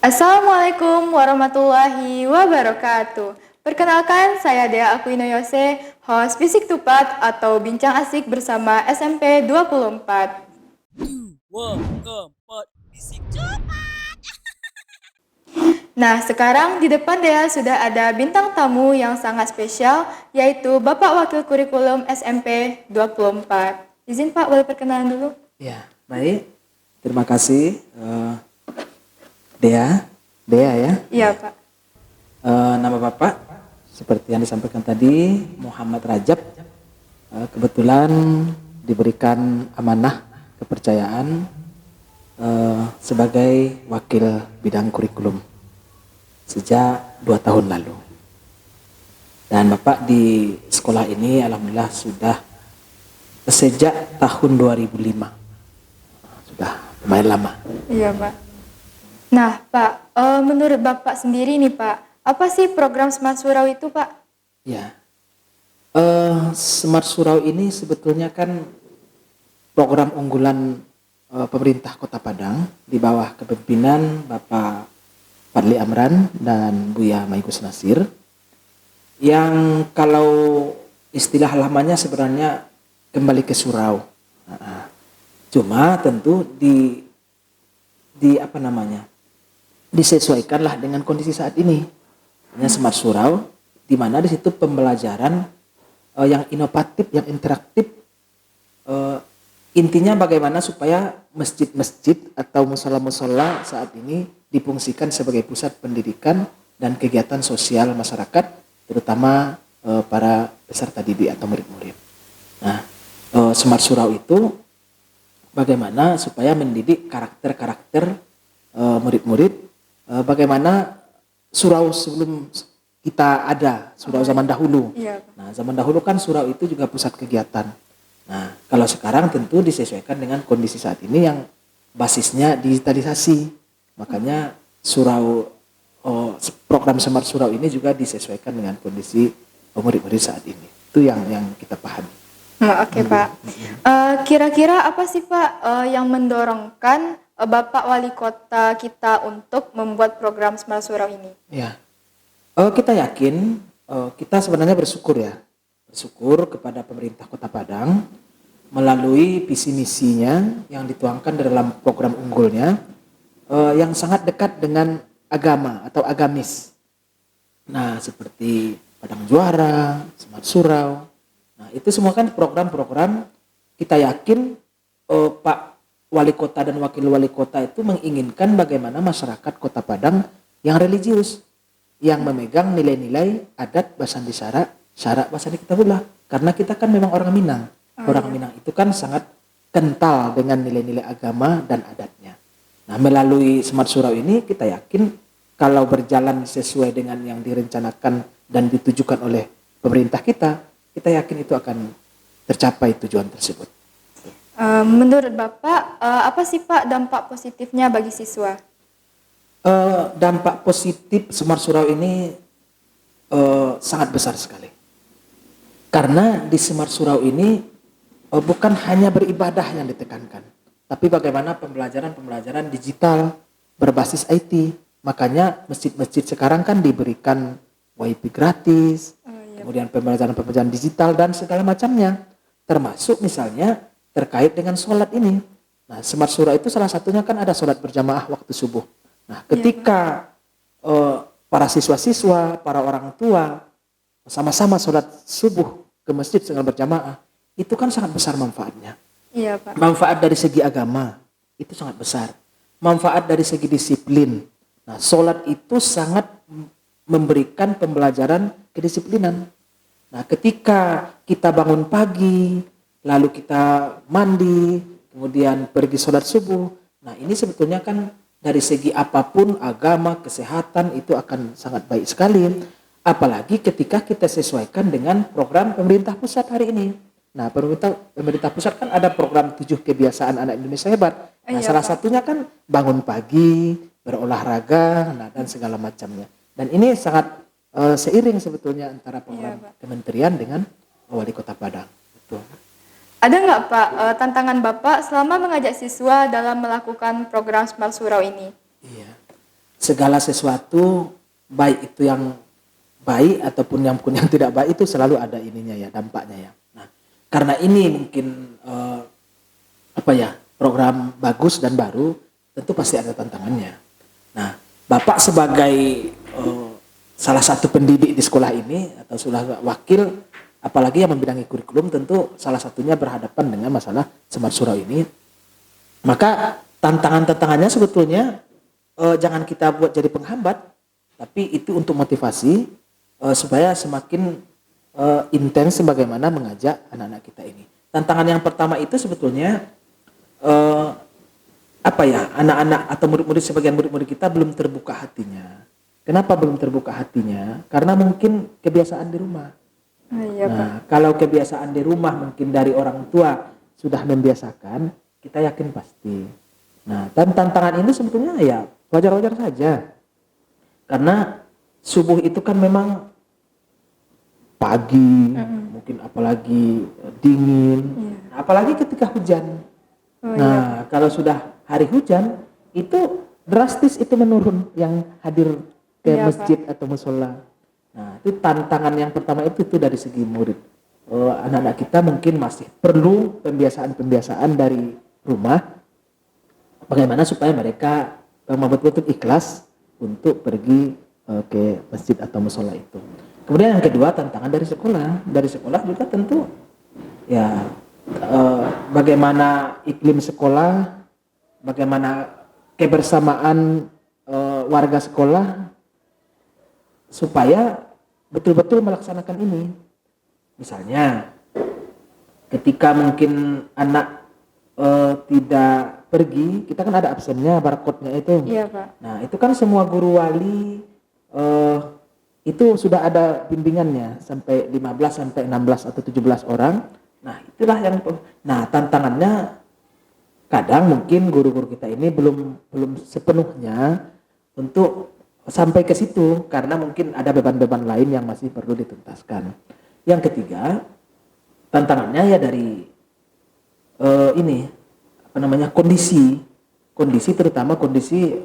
Assalamualaikum warahmatullahi wabarakatuh. Perkenalkan, saya Dea Aquino Yose, host Bisik Tupat atau Bincang Asik bersama SMP 24. Dua, keempat, bisik. Nah, sekarang di depan Dea sudah ada bintang tamu yang sangat spesial, yaitu Bapak Wakil Kurikulum SMP 24. Izin Pak, boleh perkenalan dulu? Ya, baik. Terima kasih, Dea. Dea ya. Iya, Pak. Nama Bapak, seperti yang disampaikan tadi, Muhammad Rajab. Kebetulan diberikan amanah kepercayaan sebagai wakil bidang kurikulum sejak 2 tahun lalu. Dan Bapak di sekolah ini alhamdulillah sudah sejak tahun 2005. Sudah lumayan lama. Iya, Pak. Nah, Pak, menurut Bapak sendiri nih, Pak, apa sih program Smart Surau itu, Pak? Ya, Smart Surau ini sebetulnya kan program unggulan pemerintah Kota Padang di bawah kepemimpinan Bapak Fadli Amran dan Buya Maikus Nasir, yang kalau istilah lamanya sebenarnya kembali ke surau. Cuma tentu apa namanya, disesuaikanlah dengan kondisi saat ini. Hanya Smart Surau, di mana di situ pembelajaran yang inovatif, yang interaktif. Intinya bagaimana supaya masjid-masjid atau musola-musola saat ini difungsikan sebagai pusat pendidikan dan kegiatan sosial masyarakat, terutama para peserta didik atau murid-murid. Nah, Smart Surau itu bagaimana supaya mendidik karakter-karakter murid-murid, bagaimana surau sebelum kita ada, surau zaman dahulu. Iya. Nah, zaman dahulu kan surau itu juga pusat kegiatan. Nah, kalau sekarang tentu disesuaikan dengan kondisi saat ini yang basisnya digitalisasi. Makanya program Smart Surau ini juga disesuaikan dengan kondisi murid-murid saat ini. Itu yang kita pahami. Oke, Pak. Kira-kira apa sih, Pak, yang mendorongkan Bapak Wali Kota kita untuk membuat program Smart Surau ini? Ya, kita yakin, kita sebenarnya bersyukur ya. Bersyukur kepada pemerintah Kota Padang melalui visi misinya yang dituangkan dalam program unggulnya yang sangat dekat dengan agama atau agamis. Nah, seperti Padang Juara, Smart Surau. Nah, itu semua kan program-program kita yakin Pak Wali Kota dan Wakil Wali Kota itu menginginkan bagaimana masyarakat Kota Padang yang religius, yang memegang nilai-nilai adat Basandi Syarak Basandi Kitabullah. Karena kita kan memang orang Minang. Orang Minang itu kan sangat kental dengan nilai-nilai agama dan adatnya. Nah, melalui Smart Surau ini kita yakin kalau berjalan sesuai dengan yang direncanakan dan ditujukan oleh pemerintah kita yakin itu akan tercapai tujuan tersebut. Menurut Bapak, apa sih, Pak, dampak positifnya bagi siswa? Dampak positif Smart Surau ini sangat besar sekali. Karena di Smart Surau ini bukan hanya beribadah yang ditekankan, tapi bagaimana pembelajaran digital berbasis IT. Makanya masjid-masjid sekarang kan diberikan WiFi gratis, kemudian pembelajaran digital dan segala macamnya, termasuk misalnya terkait dengan sholat ini. Nah, Smart Surau itu salah satunya kan ada sholat berjamaah waktu subuh. Nah, ketika para siswa-siswa, para orang tua sama-sama sholat subuh ke masjid dengan berjamaah, itu kan sangat besar manfaatnya. Iya, Pak. Manfaat dari segi agama itu sangat besar. Manfaat dari segi disiplin. Nah, sholat itu sangat memberikan pembelajaran kedisiplinan. Nah, ketika kita bangun pagi, lalu kita mandi, kemudian pergi sholat subuh. Nah, ini sebetulnya kan dari segi apapun, agama, kesehatan itu akan sangat baik sekali. Apalagi ketika kita sesuaikan dengan program pemerintah pusat hari ini. Nah, pemerintah pusat kan ada program 7 kebiasaan anak Indonesia hebat. Nah, salah satunya kan bangun pagi, berolahraga, dan segala macamnya. Dan ini sangat seiring sebetulnya antara program kementerian dengan Wali Kota Padang. Betul. Ada nggak, Pak, tantangan Bapak selama mengajak siswa dalam melakukan program Smart Surau ini? Iya. segala sesuatu baik itu yang baik ataupun yang tidak baik itu selalu ada ininya ya, dampaknya ya. Nah, karena ini mungkin program bagus dan baru, tentu pasti ada tantangannya. Nah, Bapak sebagai salah satu pendidik di sekolah ini atau salah wakil, apalagi yang membidangi kurikulum, tentu salah satunya berhadapan dengan masalah Semar Surau ini. Maka tantangannya sebetulnya jangan kita buat jadi penghambat, tapi itu untuk motivasi supaya semakin intens bagaimana mengajak anak-anak kita ini. Tantangan yang pertama itu sebetulnya anak-anak atau murid-murid, sebagian murid-murid kita belum terbuka hatinya. Kenapa belum terbuka hatinya? Karena mungkin kebiasaan di rumah. Iya, Pak. Nah, kalau kebiasaan di rumah mungkin dari orang tua sudah membiasakan, kita yakin pasti. Nah, dan tantangan ini sebetulnya ya wajar-wajar saja. Karena subuh itu kan memang pagi, mungkin apalagi dingin, apalagi ketika hujan. Nah, kalau sudah hari hujan itu drastis itu menurun yang hadir ke masjid atau musola. Nah, itu tantangan yang pertama itu dari segi murid. Anak-anak kita mungkin masih perlu pembiasaan dari rumah. Bagaimana supaya mereka betul-betul ikhlas untuk pergi ke masjid atau musola itu. Kemudian yang kedua, tantangan dari sekolah. Dari sekolah juga tentu ya bagaimana iklim sekolah, bagaimana kebersamaan warga sekolah supaya betul-betul melaksanakan ini. Misalnya ketika mungkin anak tidak pergi, kita kan ada absennya, barcode-nya itu. Iya, Pak. Nah, itu kan semua guru wali itu sudah ada bimbingannya sampai 15 sampai 16 atau 17 orang. Nah, itulah yang tantangannya kadang mungkin guru-guru kita ini belum sepenuhnya untuk sampai ke situ karena mungkin ada beban-beban lain yang masih perlu dituntaskan. Yang ketiga, tantangannya ya dari kondisi terutama kondisi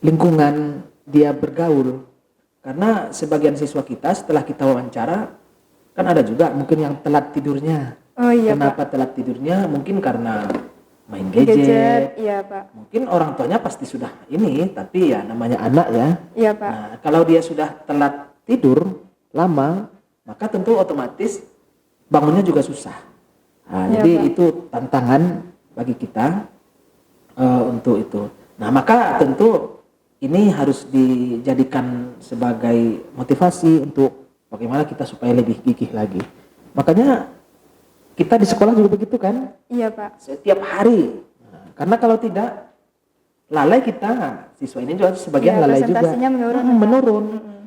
lingkungan dia bergaul. Karena sebagian siswa kita setelah kita wawancara kan ada juga mungkin yang telat tidurnya. Oh iya, Kenapa Pak. telat tidurnya? Mungkin karena main gadget. Iya, Pak. Mungkin orang tuanya pasti sudah ini, tapi ya namanya anak ya. Iya, Pak. Nah, kalau dia sudah telat tidur lama, maka tentu otomatis bangunnya juga susah. Nah, Iya, jadi Pak. itu tantangan bagi kita untuk itu. Nah, maka tentu ini harus dijadikan sebagai motivasi untuk bagaimana kita supaya lebih gigih lagi. Makanya kita di sekolah juga begitu kan? Iya, Pak. Setiap hari. Nah, karena kalau tidak lalai kita, siswa ini juga sebagian lalai juga. Presentasinya menurun. Menurun.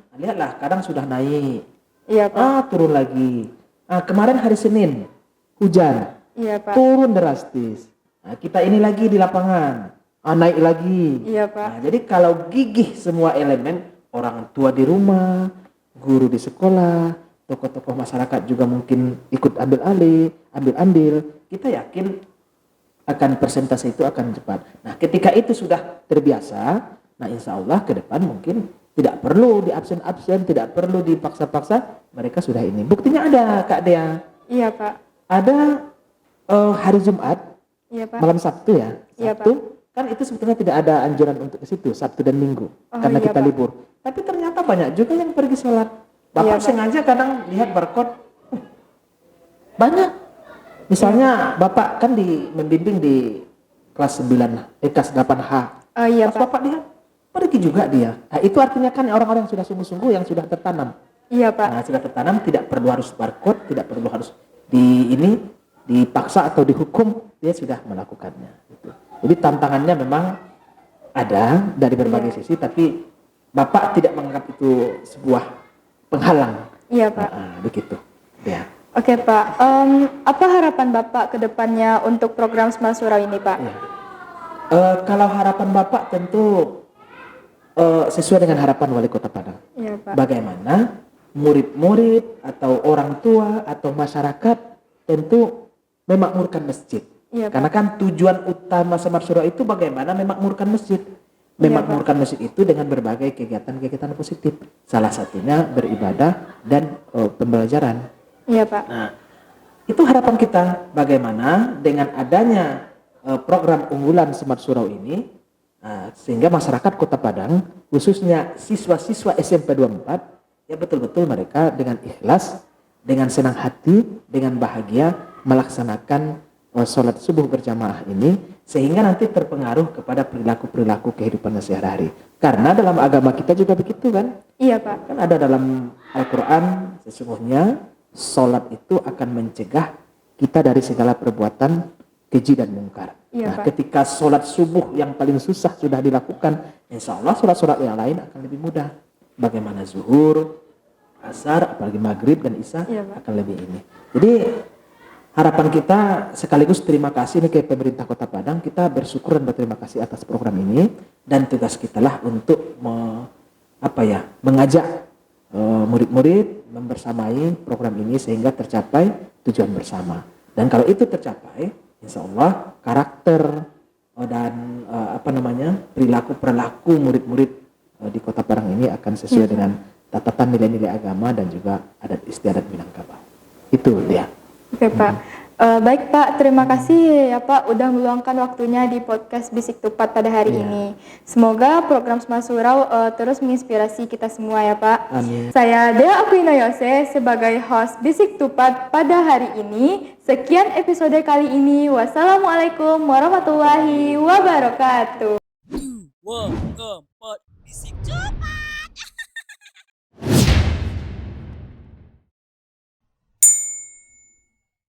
Nah, lihatlah, kadang sudah naik, Iya, Pak. turun lagi. Kemarin hari Senin hujan, Iya, Pak. turun drastis. Nah, kita ini lagi di lapangan, naik lagi. Iya, Pak. Nah, jadi kalau gigih semua elemen, orang tua di rumah, guru di sekolah, tokoh-tokoh masyarakat juga mungkin ikut ambil alih, ambil andil, kita yakin akan persentase itu akan cepat. Nah, ketika itu sudah terbiasa, nah insya Allah ke depan mungkin tidak perlu di absen-absen, tidak perlu dipaksa-paksa, mereka sudah ini. Buktinya ada, Kak Dea. Iya, Pak. Ada hari Jumat, Iya, Pak. malam Sabtu ya. Iya, Sabtu kan itu sebetulnya tidak ada anjuran untuk ke situ, Sabtu dan Minggu, karena iya, kita Pak. libur. Tapi ternyata banyak juga yang pergi sholat. Bapak Iya, Pak. sengaja kadang lihat barcode, banyak. Misalnya Bapak kan membimbing di kelas 9, kelas 8H. Oh iya, Pas Pak. Bapak lihat, pergi juga dia. Nah, itu artinya kan orang-orang yang sudah sungguh-sungguh, yang sudah tertanam. Iya, Pak. Nah, sudah tertanam, tidak perlu harus barcode, tidak perlu harus dipaksa atau dihukum, dia sudah melakukannya. Gitu. Jadi tantangannya memang ada dari berbagai sisi, tapi Bapak tidak menganggap itu sebuah penghalang. Iya, Pak. Begitu. Ya. Oke, Pak. Apa harapan Bapak ke depannya untuk program Semar Surau ini, Pak? Ya. Kalau harapan Bapak tentu sesuai dengan harapan Wali Kota Padang. Iya, Pak. Bagaimana murid-murid atau orang tua atau masyarakat tentu memakmurkan masjid. Iya, Pak. Karena kan tujuan utama Semar Surau itu bagaimana memakmurkan masjid. memakmurkan masjid itu dengan berbagai kegiatan-kegiatan positif. Salah satunya beribadah dan pembelajaran. Iya Pak. Nah, itu harapan kita bagaimana dengan adanya program unggulan Smart Surau ini, sehingga masyarakat Kota Padang, khususnya siswa-siswa SMP 24, ya betul-betul mereka dengan ikhlas, dengan senang hati, dengan bahagia melaksanakan sholat subuh berjamaah ini, sehingga nanti terpengaruh kepada perilaku-perilaku kehidupannya sehari-hari. Karena dalam agama kita juga begitu kan? Iya Pak. Kan ada dalam Al-Quran, sesungguhnya sholat itu akan mencegah kita dari segala perbuatan keji dan mungkar. Iya, Nah, Pak. ketika sholat subuh yang paling susah sudah dilakukan, insya Allah sholat-sholat yang lain akan lebih mudah. Bagaimana zuhur, asar, apalagi maghrib dan isya Iya, Pak. akan lebih ini. Jadi harapan kita sekaligus terima kasih nih ke pemerintah Kota Padang. Kita bersyukur dan berterima kasih atas program ini, dan tugas kita lah untuk mengajak murid-murid membersamai program ini sehingga tercapai tujuan bersama. Dan kalau itu tercapai, insya Allah karakter dan perilaku murid-murid di Kota Padang ini akan sesuai dengan catatan nilai-nilai agama dan juga adat istiadat Minangkabau. Itu dia. Oke Pak. Baik Pak, terima kasih ya Pak udah meluangkan waktunya di podcast Bisik Tupat pada hari Iya. ini. Semoga program Smart Surau terus menginspirasi kita semua ya Pak. Amin. Saya Dea Aquina Yose sebagai host Bisik Tupat pada hari ini. Sekian episode kali ini. Wassalamualaikum warahmatullahi wabarakatuh. 2, 3, 4, bisik.